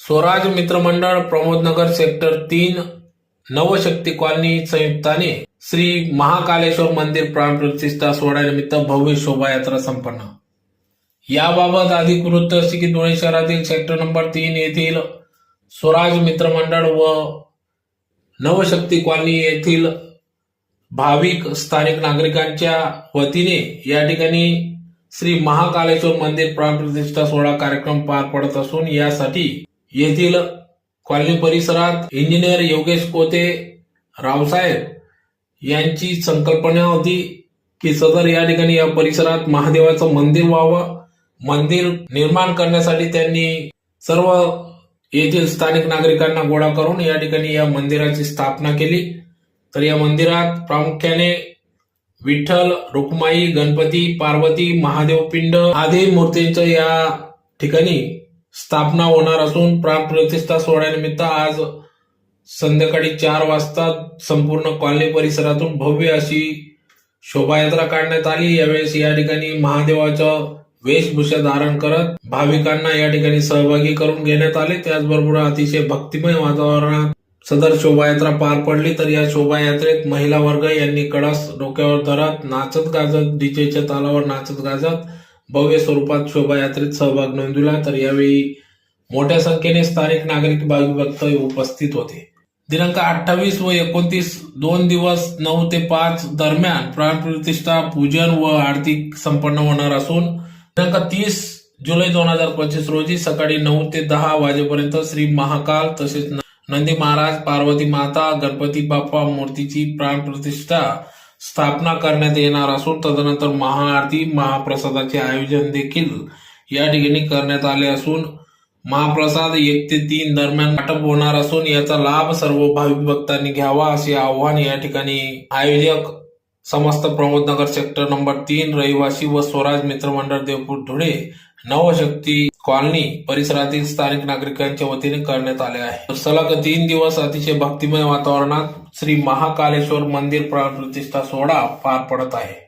स्वराज मित्रमंडळ प्रमोदनगर sector 3 Navshakti colony संयुक्ताने Shri Mahakaleshwar मंदिर प्राणप्रतिष्ठा सोहळ्यानिमित्त भव्य शोभायात्रा संपन्न। याबाबत अधिक वृत्त असे की धुळे शहरातील सेक्टर नंबर 3 येथील स्वराज मित्रमंडळ व नवशक्ती कॉलनी येथील भाविक स्थानिक नागरिकांच्या वतीने या ठिकाणी श्री महाकालेश्वर मंदिर प्राणप्रतिष्ठा सोहळा कार्यक्रम पार पडत असून यासाठी येथील कॉलनी परिसरात इंजिनियर योगेश कोते रावसाहेब यांची संकल्पना होती की सदर या ठिकाणी या परिसरात महादेवाचं मंदिर व्हावं। मंदिर निर्माण करण्यासाठी त्यांनी सर्व येथील स्थानिक नागरिकांना गोळा करून या ठिकाणी या मंदिराची स्थापना केली। तर या मंदिरात प्रामुख्याने विठ्ठल, रुक्माई, गणपती, पार्वती, महादेव पिंड आदी मूर्तींच्या या ठिकाणी स्थापना होणार असून प्राणप्रतिष्ठा सोहळ्यानिमित्त आज संध्याकाळी 4 वाजता संपूर्ण कॉलनी परिसरातून भव्य अशी शोभायात्रा काढण्यात आली। यावेळेस या ठिकाणी महादेवाचं वेशभूषा धारण करत भाविकांना या ठिकाणी सहभागी करून घेण्यात आले। त्याचबरोबर अतिशय भक्तिमय वातावरणात सदर शोभायात्रा पार पडली। तर या शोभायात्रेत महिला वर्ग यांनी कळस डोक्यावर धरत नाचत गाजत डीजेच्या तालावर नाचत गाजत भव्य स्वरूपात शोभायात्रेत सहभाग नोंदविला। तर यावेळी मोठ्या संख्येने स्थानिक नागरिक भाविक भक्त उपस्थित होते। दिनांक 28 व 29 2 दिवस 9 ते 5 दरम्यान प्राणप्रतिष्ठा पूजन व आरती संपन्न होणार असून दिनांक 30 जुलै 2025 रोजी सकाळी 9 ते 10 वाजेपर्यंत श्री महाकाल तसेच नंदी महाराज, पार्वती माता, गणपती बाप्पा मूर्तीची प्राणप्रतिष्ठा स्थापना करण्यात येणार असून तदनंतर महाआरती महाप्रसादाचे आयोजन देखील या ठिकाणी करण्यात आले असून महाप्रसाद 1 ते 3 दरम्यान वाटप होणार असून याचा लाभ सर्व भाविक भक्तांनी घ्यावा असे आवाहन या ठिकाणी आयोजक समस्त प्रमोदनगर सेक्टर नंबर 3 रहिवासी व स्वराज मित्रमंडळ देवपूर धुळे नवशक्ती कॉलनी परिसरातील स्थानिक नागरिकांच्या वतीने करण्यात आले आहे। सलग 3 दिवस अतिशय भक्तिमय वातावरणात श्री महाकालेश्वर मंदिर प्राणप्रतिष्ठा सोहळा पार पडत आहे।